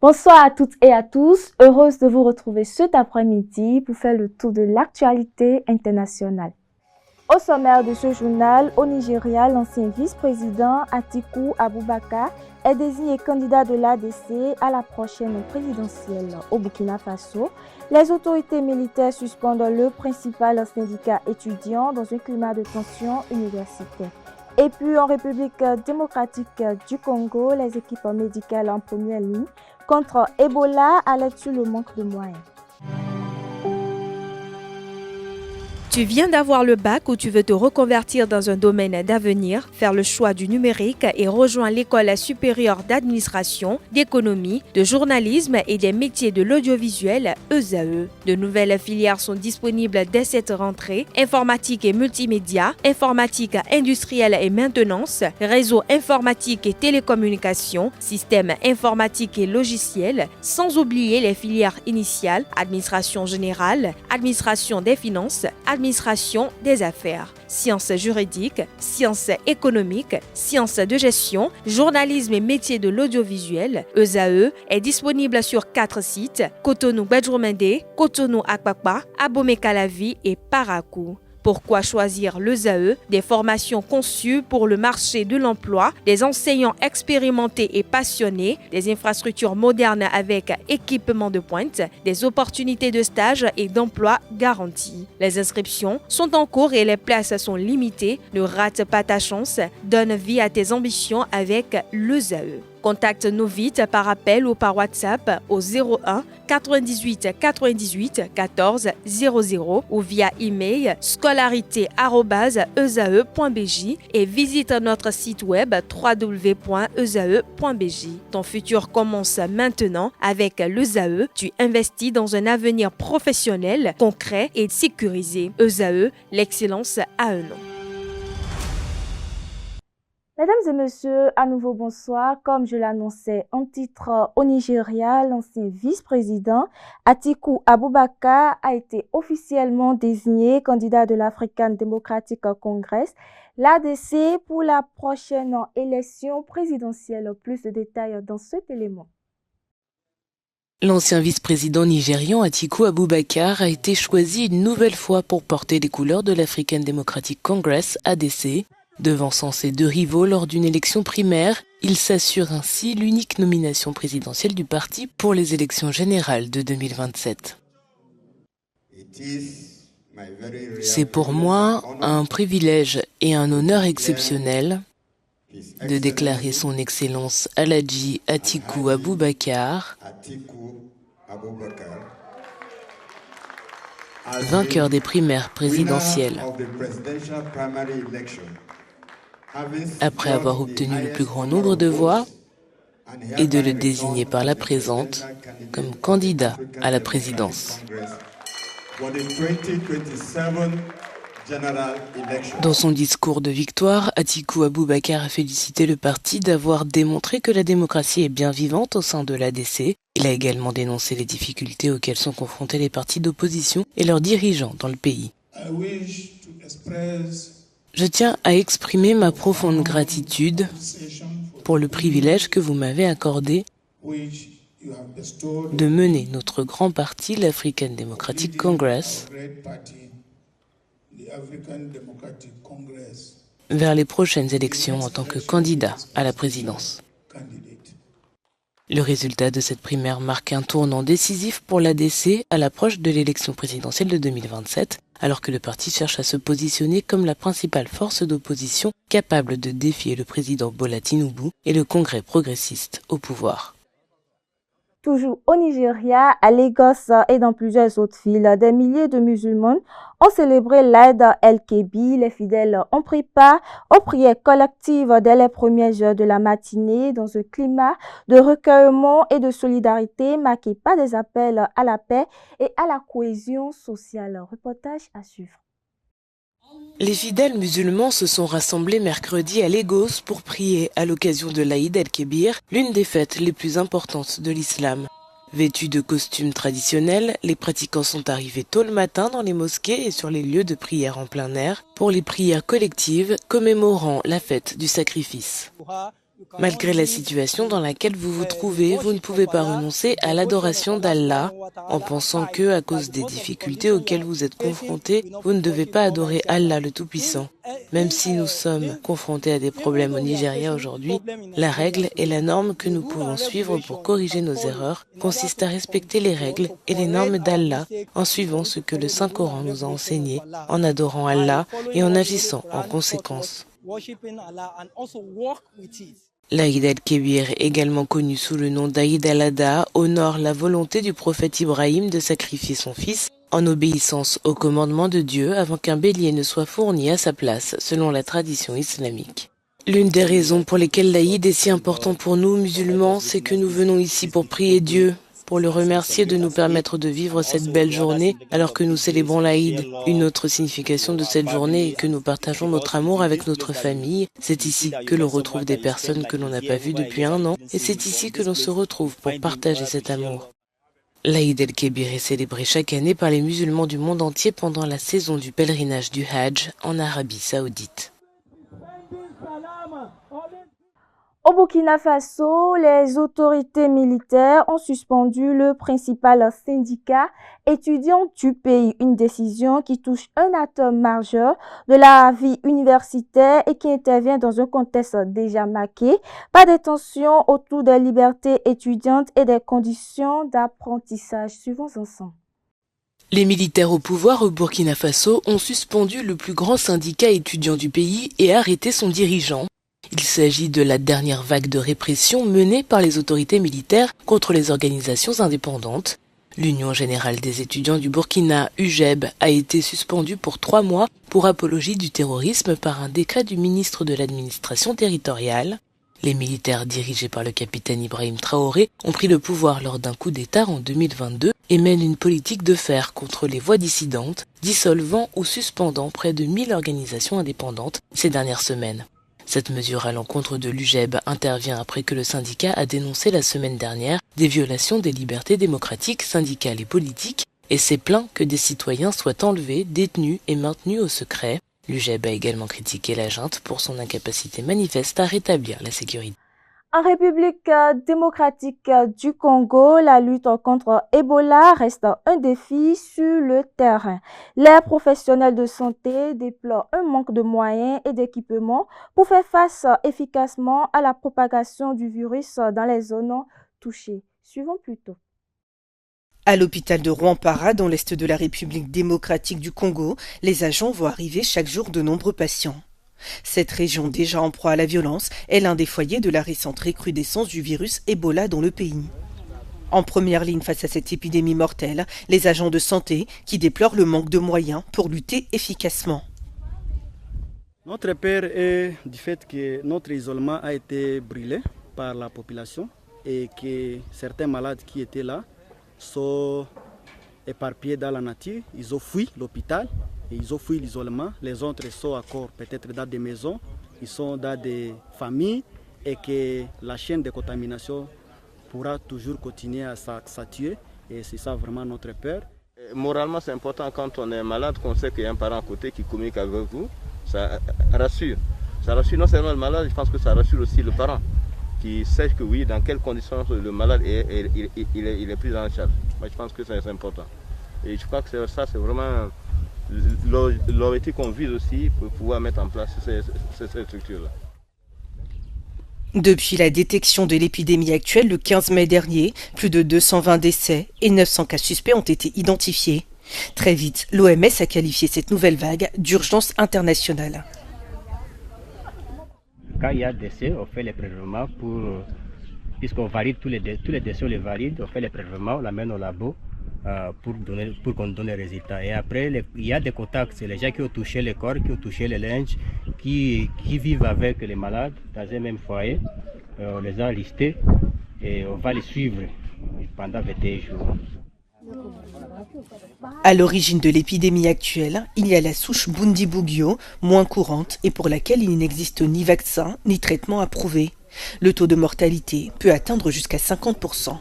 Bonsoir à toutes et à tous, heureuse de vous retrouver cet après-midi pour faire le tour de l'actualité internationale. Au sommaire de ce journal, au Nigeria, l'ancien vice-président Atiku Abubakar est désigné candidat de l'ADC à la prochaine présidentielle. Au Burkina Faso, les autorités militaires suspendent le principal syndicat étudiant dans un climat de tension universitaire. Et puis en République démocratique du Congo, les équipes médicales en première ligne contre Ebola alertent sur le manque de moyens. Tu viens d'avoir le bac ou tu veux te reconvertir dans un domaine d'avenir, faire le choix du numérique et rejoindre l'école supérieure d'administration, d'économie, de journalisme et des métiers de l'audiovisuel ESAE. De nouvelles filières sont disponibles dès cette rentrée: informatique et multimédia, informatique industrielle et maintenance, réseau informatique et télécommunications, système informatique et logiciel, sans oublier les filières initiales: administration générale, administration des finances, administration des affaires, sciences juridiques, sciences économiques, sciences de gestion, journalisme et métiers de l'audiovisuel. ESAE est disponible sur 4 sites: Cotonou-Badjoumendé, Cotonou-Akpakpa, Abomey-Calavi et Parakou. Pourquoi choisir l'ESAE? Des formations conçues pour le marché de l'emploi, des enseignants expérimentés et passionnés, des infrastructures modernes avec équipement de pointe, des opportunités de stage et d'emploi garanties. Les inscriptions sont en cours et les places sont limitées. Ne rate pas ta chance, donne vie à tes ambitions avec l'ESAE. Contacte-nous vite par appel ou par WhatsApp au 01 98 98 14 00 ou via email scolarité@esae.bj et visite notre site web www.esae.bj. Ton futur commence maintenant avec l'ESAE. Tu investis dans un avenir professionnel, concret et sécurisé. ESAE, l'excellence à un nom. Mesdames et messieurs, à nouveau bonsoir. Comme je l'annonçais en titre, au Nigeria, l'ancien vice-président Atiku Abubakar a été officiellement désigné candidat de l'African Democratic Congress, l'ADC, pour la prochaine élection présidentielle. Plus de détails dans cet élément. L'ancien vice-président nigérian Atiku Abubakar a été choisi une nouvelle fois pour porter les couleurs de l'African Democratic Congress, ADC. Devançant ses deux rivaux lors d'une élection primaire, il s'assure ainsi l'unique nomination présidentielle du parti pour les élections générales de 2027. C'est pour moi un privilège et un honneur exceptionnel de déclarer son Excellence Alhaji Atiku Abubakar vainqueur des primaires présidentielles. Après avoir obtenu le plus grand nombre de voix, et de le désigner par la présente comme candidat à la présidence. Dans son discours de victoire, Atiku Abubakar a félicité le parti d'avoir démontré que la démocratie est bien vivante au sein de l'ADC. Il a également dénoncé les difficultés auxquelles sont confrontés les partis d'opposition et leurs dirigeants dans le pays. Je tiens à exprimer ma profonde gratitude pour le privilège que vous m'avez accordé de mener notre grand parti, l'African Democratic Congress, vers les prochaines élections en tant que candidat à la présidence. Le résultat de cette primaire marque un tournant décisif pour l'ADC à l'approche de l'élection présidentielle de 2027, alors que le parti cherche à se positionner comme la principale force d'opposition capable de défier le président Bola Tinubu et le Congrès progressiste au pouvoir. Toujours au Nigeria, à Lagos et dans plusieurs autres villes, des milliers de musulmans ont célébré l'Aïd el-Kébi. Les fidèles ont pris part aux prières collectives dès les premières heures de la matinée dans un climat de recueillement et de solidarité marqué par des appels à la paix et à la cohésion sociale. Reportage à suivre. Les fidèles musulmans se sont rassemblés mercredi à Lagos pour prier à l'occasion de l'Aïd el-Kébir, l'une des fêtes les plus importantes de l'islam. Vêtus de costumes traditionnels, les pratiquants sont arrivés tôt le matin dans les mosquées et sur les lieux de prière en plein air pour les prières collectives commémorant la fête du sacrifice. Malgré la situation dans laquelle vous vous trouvez, vous ne pouvez pas renoncer à l'adoration d'Allah en pensant que, à cause des difficultés auxquelles vous êtes confrontés, vous ne devez pas adorer Allah le Tout-Puissant. Même si nous sommes confrontés à des problèmes au Nigeria aujourd'hui, la règle et la norme que nous pouvons suivre pour corriger nos erreurs consiste à respecter les règles et les normes d'Allah en suivant ce que le Saint-Coran nous a enseigné, en adorant Allah et en agissant en conséquence. L'Aïd el-Kébir, également connu sous le nom d'Aïd al-Adha, honore la volonté du prophète Ibrahim de sacrifier son fils en obéissance au commandement de Dieu avant qu'un bélier ne soit fourni à sa place, selon la tradition islamique. L'une des raisons pour lesquelles l'Aïd est si important pour nous, musulmans, c'est que nous venons ici pour prier Dieu, pour le remercier de nous permettre de vivre cette belle journée alors que nous célébrons l'Aïd. Une autre signification de cette journée est que nous partageons notre amour avec notre famille. C'est ici que l'on retrouve des personnes que l'on n'a pas vues depuis 1 an et c'est ici que l'on se retrouve pour partager cet amour. L'Aïd el-Kébir est célébré chaque année par les musulmans du monde entier pendant la saison du pèlerinage du Hajj en Arabie Saoudite. Au Burkina Faso, les autorités militaires ont suspendu le principal syndicat étudiant du pays, une décision qui touche un atome majeur de la vie universitaire et qui intervient dans un contexte déjà marqué par des tensions autour des libertés étudiantes et des conditions d'apprentissage. Suivons ensemble. Les militaires au pouvoir au Burkina Faso ont suspendu le plus grand syndicat étudiant du pays et arrêté son dirigeant. Il s'agit de la dernière vague de répression menée par les autorités militaires contre les organisations indépendantes. L'Union générale des étudiants du Burkina, UGEB, a été suspendue pour 3 mois pour apologie du terrorisme par un décret du ministre de l'administration territoriale. Les militaires dirigés par le capitaine Ibrahim Traoré ont pris le pouvoir lors d'un coup d'État en 2022 et mènent une politique de fer contre les voix dissidentes, dissolvant ou suspendant près de 1000 organisations indépendantes ces dernières semaines. Cette mesure à l'encontre de l'UGEB intervient après que le syndicat a dénoncé la semaine dernière des violations des libertés démocratiques, syndicales et politiques et s'est plaint que des citoyens soient enlevés, détenus et maintenus au secret. L'UGEB a également critiqué la junte pour son incapacité manifeste à rétablir la sécurité. En République démocratique du Congo, la lutte contre Ebola reste un défi sur le terrain. Les professionnels de santé déplorent un manque de moyens et d'équipements pour faire face efficacement à la propagation du virus dans les zones touchées. Suivons plutôt. À l'hôpital de Rwampara, dans l'est de la République démocratique du Congo, les agents voient arriver chaque jour de nombreux patients. Cette région déjà en proie à la violence est l'un des foyers de la récente recrudescence du virus Ebola dans le pays. En première ligne face à cette épidémie mortelle, les agents de santé qui déplorent le manque de moyens pour lutter efficacement. Notre peur est du fait que notre isolement a été brûlé par la population et que certains malades qui étaient là sont éparpillés dans la nature. Ils ont fui l'hôpital. Et ils ont fui l'isolement, les autres sont encore peut-être dans des maisons, ils sont dans des familles et que la chaîne de contamination pourra toujours continuer à s'accentuer et c'est ça vraiment notre peur. Moralement c'est important quand on est malade, qu'on sait qu'il y a un parent à côté qui communique avec vous, ça rassure. Ça rassure non seulement le malade, je pense que ça rassure aussi le parent qui sait que oui, dans quelles conditions le malade il est pris en charge. Moi je pense que c'est important. Et je crois que ça c'est vraiment l'objectif qu'on vise aussi pour pouvoir mettre en place cette structure-là. Depuis la détection de l'épidémie actuelle le 15 mai dernier, plus de 220 décès et 900 cas suspects ont été identifiés. Très vite, l'OMS a qualifié cette nouvelle vague d'urgence internationale. Quand il y a décès, on fait les prélèvements puisqu'on valide tous les décès, on les valide, on fait les prélèvements, on l'amène au labo. Pour qu'on donne les résultats. Et après, il y a des contacts, c'est les gens qui ont touché les corps, qui ont touché les linges, qui vivent avec les malades dans un même foyer. On les a listés et on va les suivre pendant 21 jours. À l'origine de l'épidémie actuelle, il y a la souche Bundibugyo, moins courante et pour laquelle il n'existe ni vaccin ni traitement approuvé. Le taux de mortalité peut atteindre jusqu'à 50%.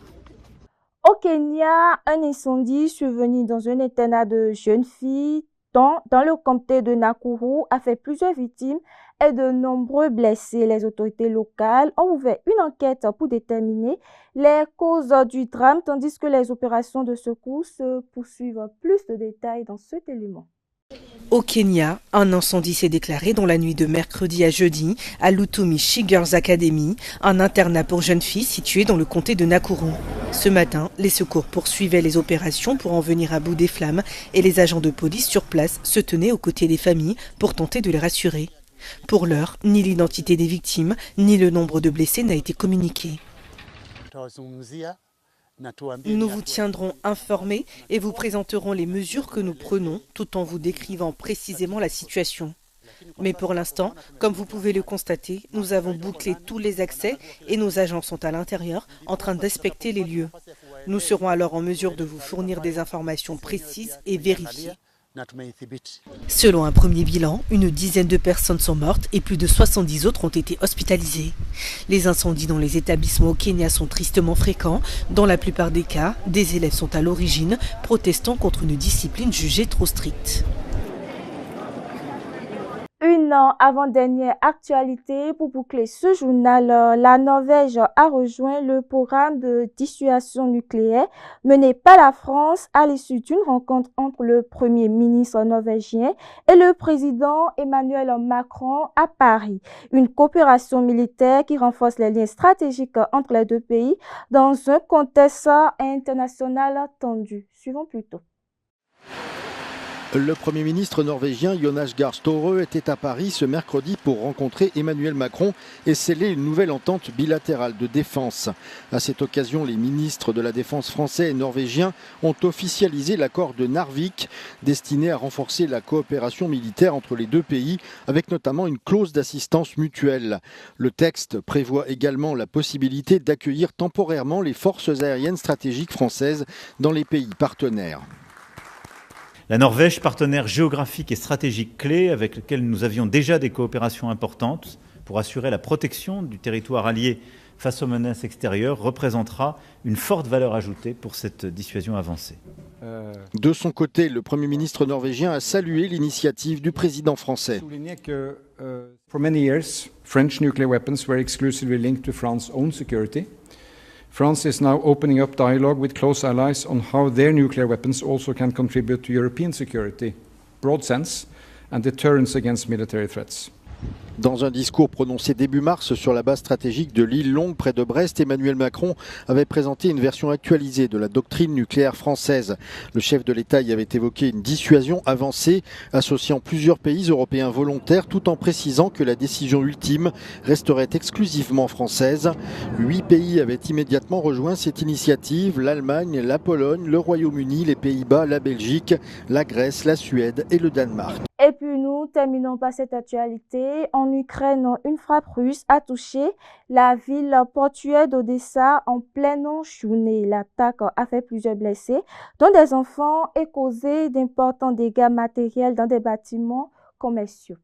Au Kenya, un incendie survenu dans un internat de jeunes filles dans le comté de Nakuru a fait plusieurs victimes et de nombreux blessés. Les autorités locales ont ouvert une enquête pour déterminer les causes du drame, tandis que les opérations de secours se poursuivent. Plus de détails dans cet élément. Au Kenya, un incendie s'est déclaré dans la nuit de mercredi à jeudi à Lutumishi Girls Academy, un internat pour jeunes filles situé dans le comté de Nakuru. Ce matin, les secours poursuivaient les opérations pour en venir à bout des flammes et les agents de police sur place se tenaient aux côtés des familles pour tenter de les rassurer. Pour l'heure, ni l'identité des victimes, ni le nombre de blessés n'a été communiqué. Nous vous tiendrons informés et vous présenterons les mesures que nous prenons tout en vous décrivant précisément la situation. Mais pour l'instant, comme vous pouvez le constater, nous avons bouclé tous les accès et nos agents sont à l'intérieur en train d'inspecter les lieux. Nous serons alors en mesure de vous fournir des informations précises et vérifiées. Selon un premier bilan, une dizaine de personnes sont mortes et plus de 70 autres ont été hospitalisées. Les incendies dans les établissements au Kenya sont tristement fréquents. Dans la plupart des cas, des élèves sont à l'origine, protestant contre une discipline jugée trop stricte. Une avant-dernière actualité pour boucler ce journal. La Norvège a rejoint le programme de dissuasion nucléaire mené par la France à l'issue d'une rencontre entre le Premier ministre norvégien et le président Emmanuel Macron à Paris. Une coopération militaire qui renforce les liens stratégiques entre les deux pays dans un contexte international tendu. Suivons plutôt. Le Premier ministre norvégien Jonas Gahr Støre était à Paris ce mercredi pour rencontrer Emmanuel Macron et sceller une nouvelle entente bilatérale de défense. À cette occasion, les ministres de la Défense français et norvégiens ont officialisé l'accord de Narvik, destiné à renforcer la coopération militaire entre les deux pays, avec notamment une clause d'assistance mutuelle. Le texte prévoit également la possibilité d'accueillir temporairement les forces aériennes stratégiques françaises dans les pays partenaires. La Norvège, partenaire géographique et stratégique clé avec lequel nous avions déjà des coopérations importantes pour assurer la protection du territoire allié face aux menaces extérieures, représentera une forte valeur ajoutée pour cette dissuasion avancée. De son côté, le Premier ministre norvégien a salué l'initiative du président français. For many years, French nuclear weapons were exclusively linked to France's own security. France is now opening up dialogue with close allies on how their nuclear weapons also can contribute to European security, broad sense, and deterrence against military threats. Dans un discours prononcé début mars sur la base stratégique de l'île Longue près de Brest, Emmanuel Macron avait présenté une version actualisée de la doctrine nucléaire française. Le chef de l'État y avait évoqué une dissuasion avancée associant plusieurs pays européens volontaires tout en précisant que la décision ultime resterait exclusivement française. 8 pays avaient immédiatement rejoint cette initiative, l'Allemagne, la Pologne, le Royaume-Uni, les Pays-Bas, la Belgique, la Grèce, la Suède et le Danemark. Et puis nous terminons par cette actualité. En Ukraine, une frappe russe a touché la ville portuaire d'Odessa en pleine journée. L'attaque a fait plusieurs blessés, dont des enfants, et causé d'importants dégâts matériels dans des bâtiments commerciaux.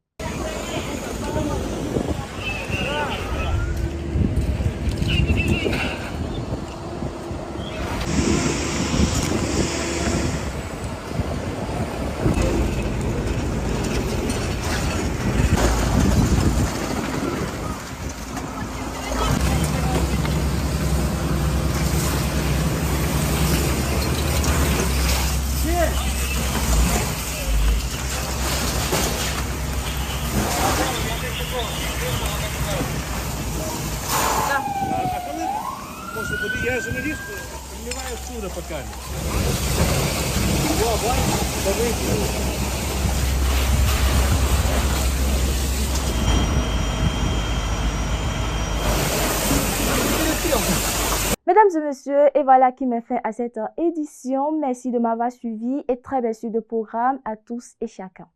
Я журналист, сомневаюсь, чудо покажет. Mesdames et messieurs, et voilà qui met fin à cette édition. Merci de m'avoir suivi et très belle suite de programme à tous et chacun.